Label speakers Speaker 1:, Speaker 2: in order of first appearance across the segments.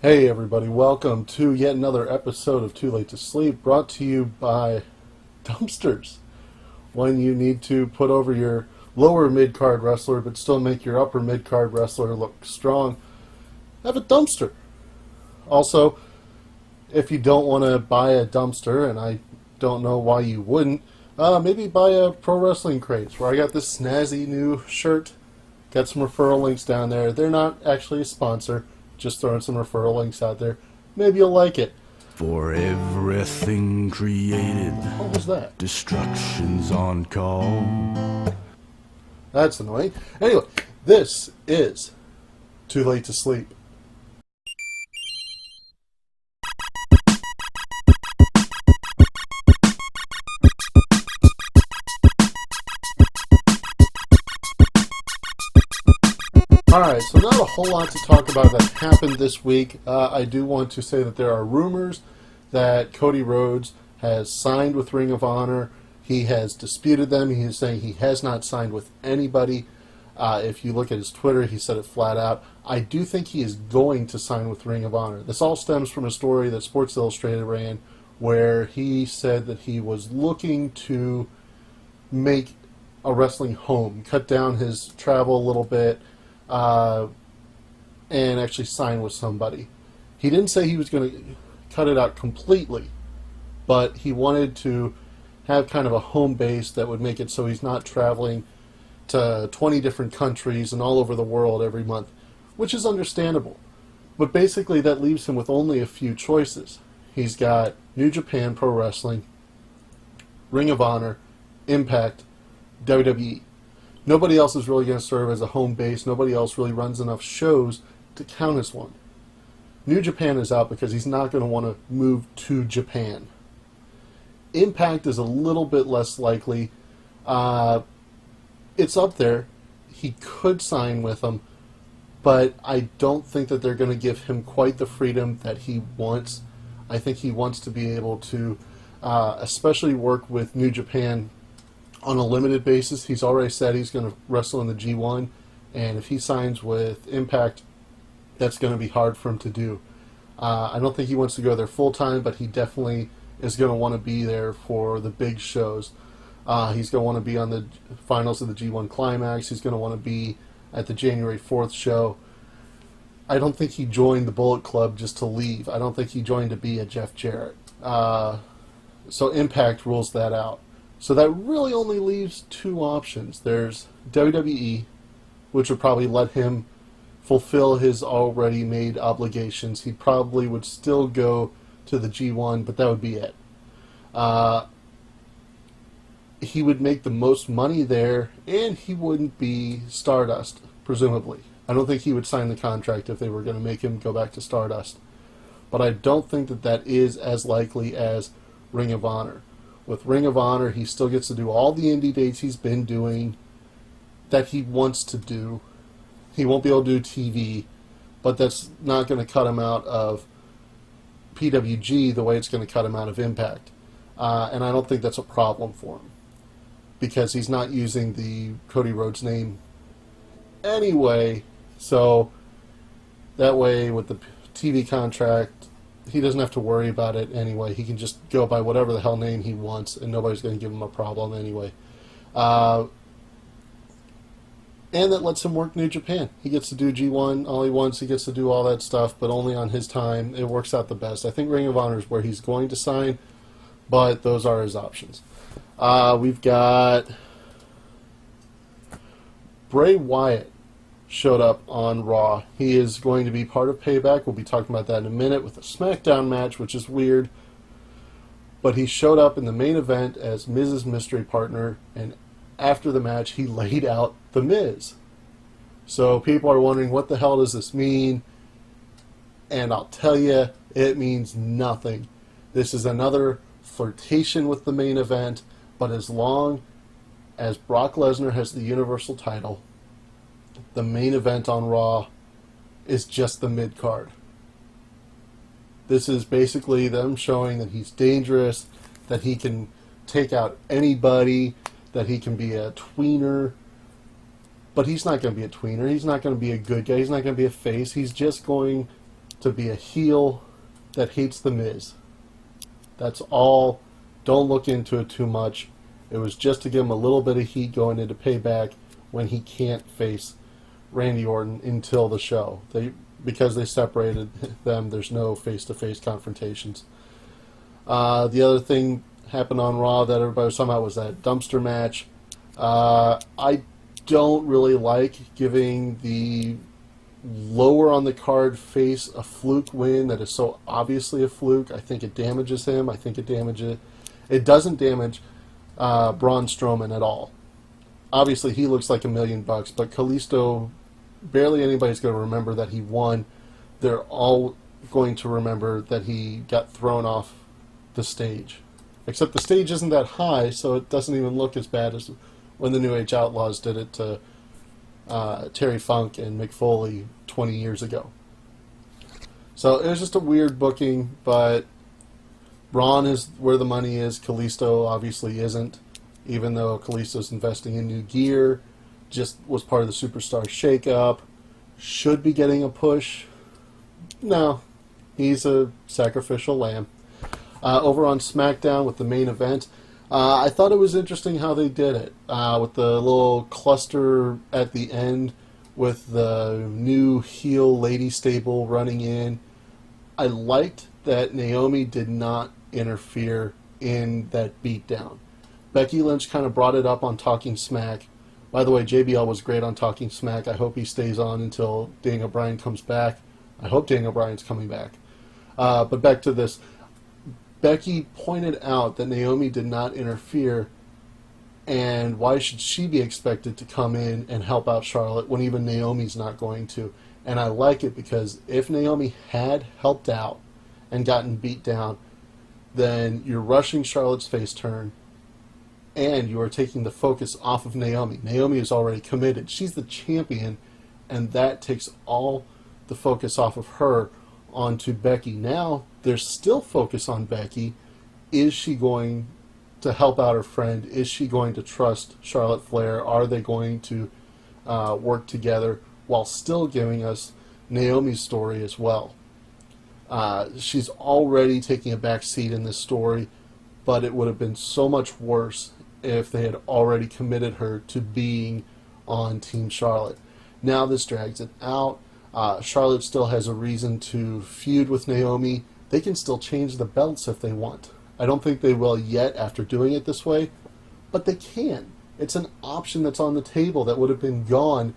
Speaker 1: Hey everybody, welcome to yet another episode of Too Late to Sleep, brought to you by dumpsters. When you need to put over your lower mid-card wrestler but still make your upper mid-card wrestler look strong, have a dumpster. Also, if you don't want to buy a dumpster, and I don't know why you wouldn't, maybe buy a Pro Wrestling Crates, where I got this snazzy new shirt. Got some referral links down there. They're not actually a sponsor, just throwing some referral links out there. Maybe you'll like it.
Speaker 2: For everything created,
Speaker 1: What was that?
Speaker 2: destruction's on call.
Speaker 1: That's annoying. Anyway, this is Too Late to Sleep. Alright, so not a whole lot to talk about that happened this week. I do want to say that there are rumors that Cody Rhodes has signed with Ring of Honor. He has disputed them. He is saying he has not signed with anybody. If you look at his Twitter, he said it flat out. I do think he is going to sign with Ring of Honor. This all stems from a story that Sports Illustrated ran where he said that he was looking to make a wrestling home, cut down his travel a little bit, and actually sign with somebody. He didn't say he was going to cut it out completely, but he wanted to have kind of a home base that would make it so he's not traveling to 20 different countries and all over the world every month, which is understandable. But basically that leaves him with only a few choices. He's got New Japan Pro Wrestling, Ring of Honor, Impact, WWE. Nobody else is really going to serve as a home base. Nobody else really runs enough shows to count as one. New Japan is out because he's not going to want to move to Japan. Impact is a little bit less likely. It's up there. He could sign with them, but I don't think that they're going to give him quite the freedom that he wants. I think he wants to be able to especially work with New Japan on a limited basis. He's already said he's going to wrestle in the G1, and if he signs with Impact, that's going to be hard for him to do. I don't think he wants to go there full-time, but he definitely is going to want to be there for the big shows. He's going to want to be on the finals of the G1 Climax. He's going to want to be at the January 4th show. I don't think he joined the Bullet Club just to leave. I don't think he joined to be a Jeff Jarrett. So Impact rules that out. So that really only leaves two options. There's WWE, which would probably let him fulfill his already made obligations. He probably would still go to the G1, but that would be it. He would make the most money there, and he wouldn't be Stardust, presumably. I don't think he would sign the contract if they were going to make him go back to Stardust. But I don't think that that is as likely as Ring of Honor. With Ring of Honor, he still gets to do all the indie dates he's been doing that he wants to do. He won't be able to do TV, but that's not going to cut him out of PWG the way it's going to cut him out of Impact. And I don't think that's a problem for him, because he's not using the Cody Rhodes name anyway. So that way, with the TV contract, he doesn't have to worry about it anyway. He can just go by whatever the hell name he wants, and nobody's going to give him a problem anyway. And that lets him work New Japan. He gets to do G1 all he wants. He gets to do all that stuff, but only on his time. It works out the best. I think Ring of Honor is where he's going to sign, but those are his options. We've got Bray Wyatt showed up on Raw. He is going to be part of Payback. We'll be talking about that in a minute with a Smackdown match, which is weird. But he showed up in the main event as Miz's mystery partner, and after the match, he laid out The Miz. So people are wondering, what the hell does this mean? And I'll tell you, it means nothing. This is another flirtation with the main event, but as long as Brock Lesnar has the Universal title, the main event on Raw is just the mid-card. This is basically them showing that he's dangerous, that he can take out anybody, that he can be a tweener. But he's not going to be a tweener. He's not going to be a good guy. He's not going to be a face. He's just going to be a heel that hates The Miz. That's all. Don't look into it too much. It was just to give him a little bit of heat going into Payback when he can't face Randy Orton until the show. Because they separated them, there's no face-to-face confrontations. The other thing happened on Raw that everybody was talking about was that dumpster match. I don't really like giving the lower on the card face a fluke win that is so obviously a fluke. I think it damages him. I think it doesn't damage Braun Strowman at all. Obviously, he looks like $1 million, but Kalisto, barely anybody's going to remember that he won. They're all going to remember that he got thrown off the stage. Except the stage isn't that high, so it doesn't even look as bad as when the New Age Outlaws did it to Terry Funk and Mick Foley 20 years ago. So it was just a weird booking, but Braun is where the money is. Kalisto obviously isn't, even though Kalisto's investing in new gear, just was part of the Superstar shakeup, should be getting a push. No, he's a sacrificial lamb. Over on Smackdown with the main event, I thought it was interesting how they did it, with the little cluster at the end with the new heel lady stable running in. I liked that Naomi did not interfere in that beatdown. Becky Lynch kind of brought it up on Talking Smack. By the way, JBL was great on Talking Smack. I hope he stays on until Daniel Bryan comes back. I hope Daniel Bryan's coming back. But back to this. Becky pointed out that Naomi did not interfere, and why should she be expected to come in and help out Charlotte when even Naomi's not going to? And I like it because if Naomi had helped out and gotten beat down, then you're rushing Charlotte's face turn, and you are taking the focus off of Naomi. Naomi is already committed. She's the champion, and that takes all the focus off of her onto Becky. Now, there's still focus on Becky. Is she going to help out her friend? Is she going to trust Charlotte Flair? Are they going to work together while still giving us Naomi's story as well? She's already taking a back seat in this story, but it would have been so much worse if they had already committed her to being on Team Charlotte. Now this drags it out. Charlotte still has a reason to feud with Naomi. They can still change the belts if they want. I don't think they will yet after doing it this way, but they can. It's an option that's on the table that would have been gone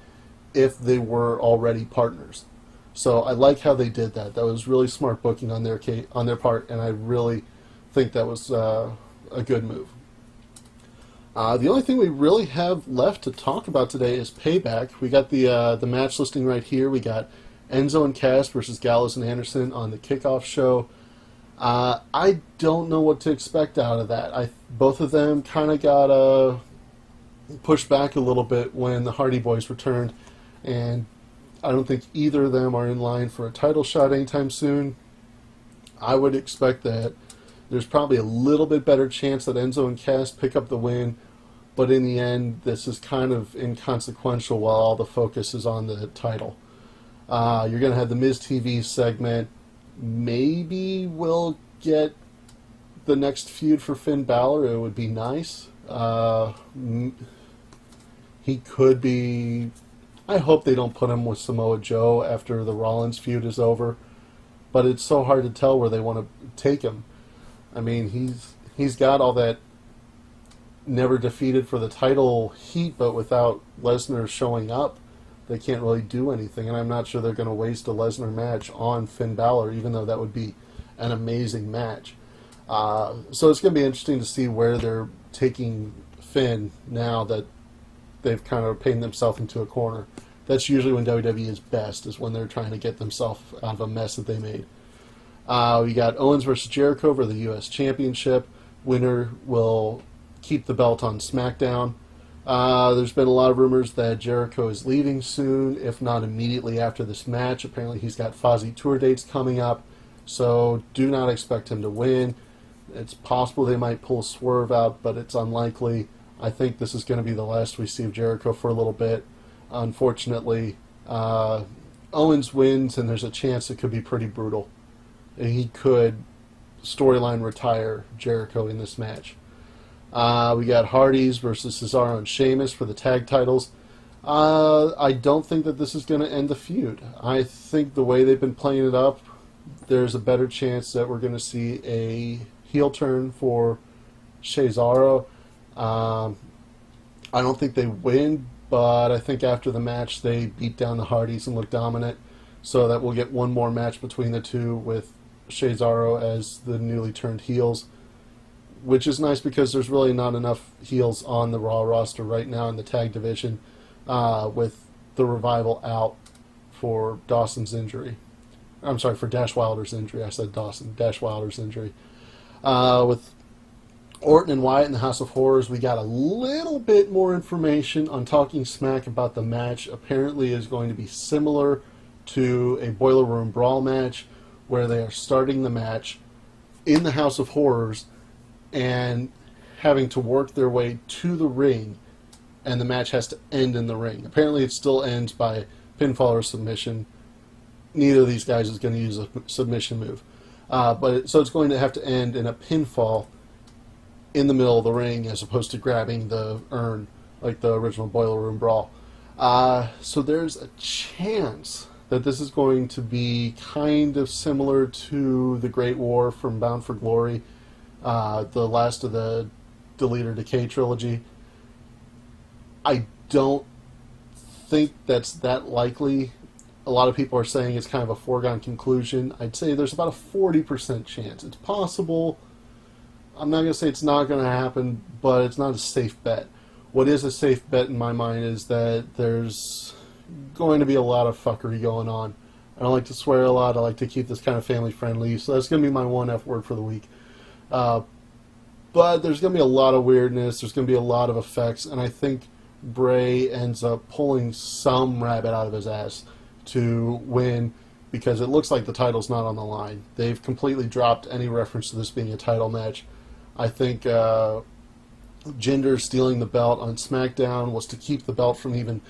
Speaker 1: if they were already partners. So I like how they did that. That was really smart booking on their part, and I really think that was a good move. The only thing we really have left to talk about today is Payback. We got the match listing right here. We got Enzo and Cass versus Gallows and Anderson on the kickoff show. I don't know what to expect out of that. Both of them kind of got pushed back a little bit when the Hardy Boys returned, and I don't think either of them are in line for a title shot anytime soon. I would expect that there's probably a little bit better chance that Enzo and Cass pick up the win, but in the end, this is kind of inconsequential while all the focus is on the title. You're going to have the Miz TV segment. Maybe we'll get the next feud for Finn Balor. It would be nice. He could be... I hope they don't put him with Samoa Joe after the Rollins feud is over, but it's so hard to tell where they want to take him. I mean, he's got all that never defeated for the title heat, but without Lesnar showing up, they can't really do anything, and I'm not sure they're going to waste a Lesnar match on Finn Balor, even though that would be an amazing match. So it's going to be interesting to see where they're taking Finn now that they've kind of painted themselves into a corner. That's usually when WWE is best, is when they're trying to get themselves out of a mess that they made. We got Owens versus Jericho for the U.S. Championship. Winner will keep the belt on SmackDown. There's been a lot of rumors that Jericho is leaving soon, if not immediately after this match. Apparently he's got Fozzy tour dates coming up, so do not expect him to win. It's possible they might pull Swerve out, but it's unlikely. I think this is going to be the last we see of Jericho for a little bit. Unfortunately, Owens wins, and there's a chance it could be pretty brutal. And he could storyline retire Jericho in this match. We got Hardys versus Cesaro and Sheamus for the tag titles. I don't think that this is going to end the feud. I think the way they've been playing it up, there's a better chance that we're going to see a heel turn for Cesaro. I don't think they win, but I think after the match they beat down the Hardys and look dominant, so that we'll get one more match between the two with Cesaro as the newly turned heels, which is nice because there's really not enough heels on the Raw roster right now in the tag division, with the Revival out for Dawson's injury. I'm sorry, for Dash Wilder's injury. I said Dawson. Dash Wilder's injury. With Orton and Wyatt in the House of Horrors, we got a little bit more information on Talking Smack about the match. Apparently is going to be similar to a Boiler Room Brawl match, where they are starting the match in the House of Horrors and having to work their way to the ring, and the match has to end in the ring. Apparently it still ends by pinfall or submission. Neither of these guys is going to use a submission move. So it's going to have to end in a pinfall in the middle of the ring as opposed to grabbing the urn like the original Boiler Room Brawl. So there's a chance that this is going to be kind of similar to the Great War from Bound for Glory, the last of the Delete or Decay trilogy. I don't think that's that likely. A lot of people are saying it's kind of a foregone conclusion. I'd say there's about a 40% chance. It's possible. I'm not going to say it's not going to happen, but it's not a safe bet. What is a safe bet in my mind is that there's going to be a lot of fuckery going on. I don't like to swear a lot. I like to keep this kind of family friendly. So that's going to be my one F word for the week. But there's going to be a lot of weirdness. There's going to be a lot of effects. And I think Bray ends up pulling some rabbit out of his ass to win, because it looks like the title's not on the line. They've completely dropped any reference to this being a title match. I think Jinder stealing the belt on SmackDown was to keep the belt from even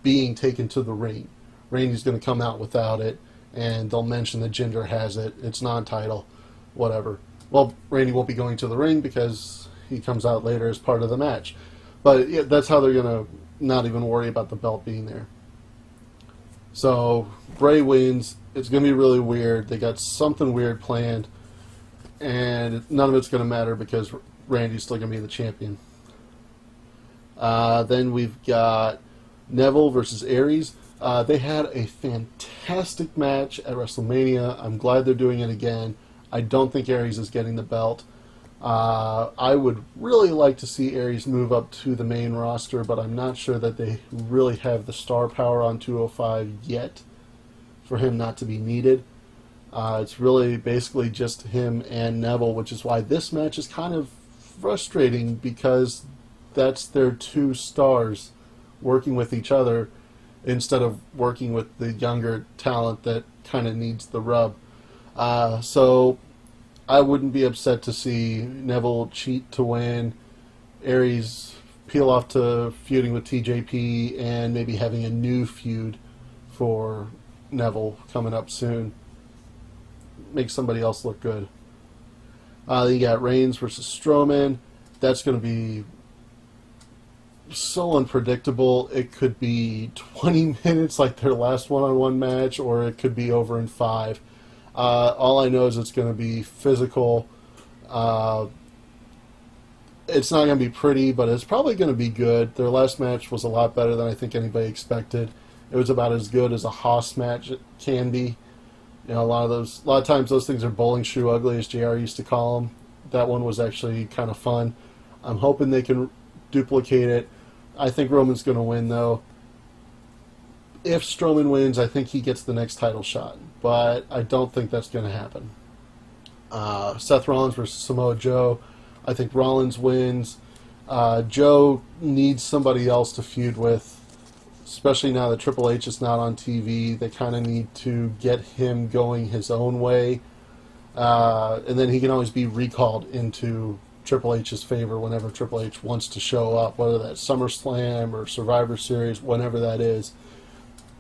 Speaker 1: being taken to the ring. Randy's going to come out without it, and they'll mention that Jinder has it. It's non-title, whatever. Well, Randy won't be going to the ring because he comes out later as part of the match. But yeah, that's how they're going to not even worry about the belt being there. So Bray wins. It's going to be really weird. They got something weird planned, and none of it's going to matter because Randy's still going to be the champion. Then we've got Neville versus Aries. They had a fantastic match at WrestleMania. I'm glad they're doing it again. I don't think Aries is getting the belt. I would really like to see Aries move up to the main roster, but I'm not sure that they really have the star power on 205 yet for him not to be needed. It's really basically just him and Neville, which is why this match is kind of frustrating, because that's their two stars working with each other instead of working with the younger talent that kind of needs the rub. So I wouldn't be upset to see Neville cheat to win, Aries peel off to feuding with TJP, and maybe having a new feud for Neville coming up soon. Make somebody else look good. You got Reigns versus Strowman. That's going to be so unpredictable. It could be 20 minutes like their last one-on-one match, or it could be over in 5. All I know is it's going to be physical. It's not going to be pretty, but it's probably going to be good. Their last match was a lot better than I think anybody expected. It was about as good as a Haas match can be. You know, a lot of times those things are bowling shoe ugly, as JR used to call them. That one was actually kind of fun. I'm hoping they can duplicate it. I think Roman's going to win, though. If Strowman wins, I think he gets the next title shot, but I don't think that's going to happen. Seth Rollins versus Samoa Joe. I think Rollins wins. Joe needs somebody else to feud with, especially now that Triple H is not on TV. They kind of need to get him going his own way, and then he can always be recalled into Triple H's favor whenever Triple H wants to show up, whether that's SummerSlam or Survivor Series, whenever that is.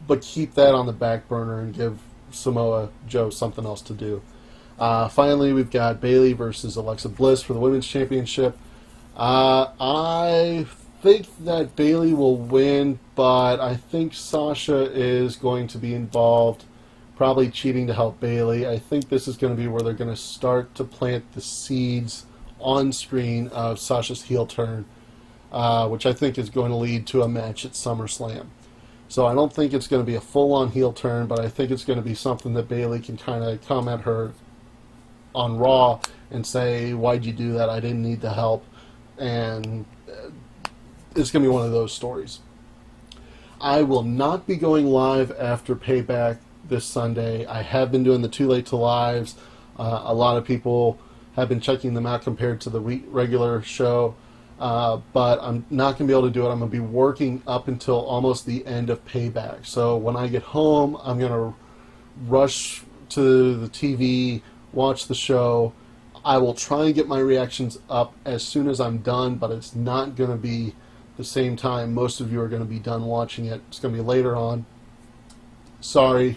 Speaker 1: but keep that on the back burner and give Samoa Joe something else to do. Finally, we've got Bayley versus Alexa Bliss for the Women's Championship. I think that Bayley will win, but I think Sasha is going to be involved, probably cheating to help Bayley. I think this is going to be where they're going to start to plant the seeds on screen of Sasha's heel turn, which I think is going to lead to a match at SummerSlam. So I don't think it's going to be a full-on heel turn, but I think it's going to be something that Bayley can kind of come at her on Raw and say, "Why'd you do that? I didn't need the help." And it's going to be one of those stories. I will not be going live after Payback this Sunday. I have been doing the Too Late to Lives. A lot of people have been checking them out compared to the regular show. But I'm not going to be able to do it. I'm going to be working up until almost the end of Payback. So when I get home, I'm going to rush to the TV, watch the show. I will try and get my reactions up as soon as I'm done, but it's not going to be the same time most of you are going to be done watching it. It's going to be later on. Sorry.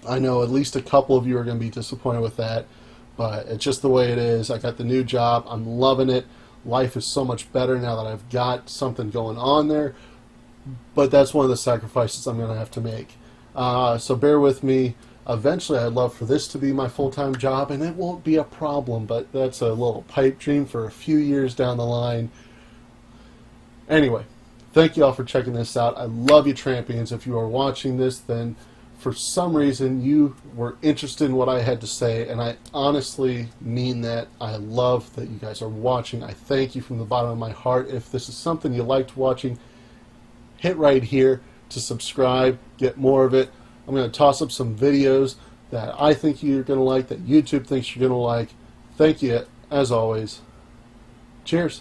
Speaker 1: I know at least a couple of you are going to be disappointed with that, but it's just the way it is. I got the new job. I'm loving it. Life is so much better now that I've got something going on there, but that's one of the sacrifices I'm going to have to make. So bear with me. Eventually, I'd love for this to be my full-time job, and it won't be a problem, but that's a little pipe dream for a few years down the line. Anyway, thank you all for checking this out. I love you, Trampions. If you are watching this, then for some reason you were interested in what I had to say, and I honestly mean that. I love that you guys are watching. I thank you from the bottom of my heart. If this is something you liked watching, hit right here to subscribe, get more of it. I'm going to toss up some videos that I think you're going to like, that YouTube thinks you're going to like. Thank you, as always. Cheers.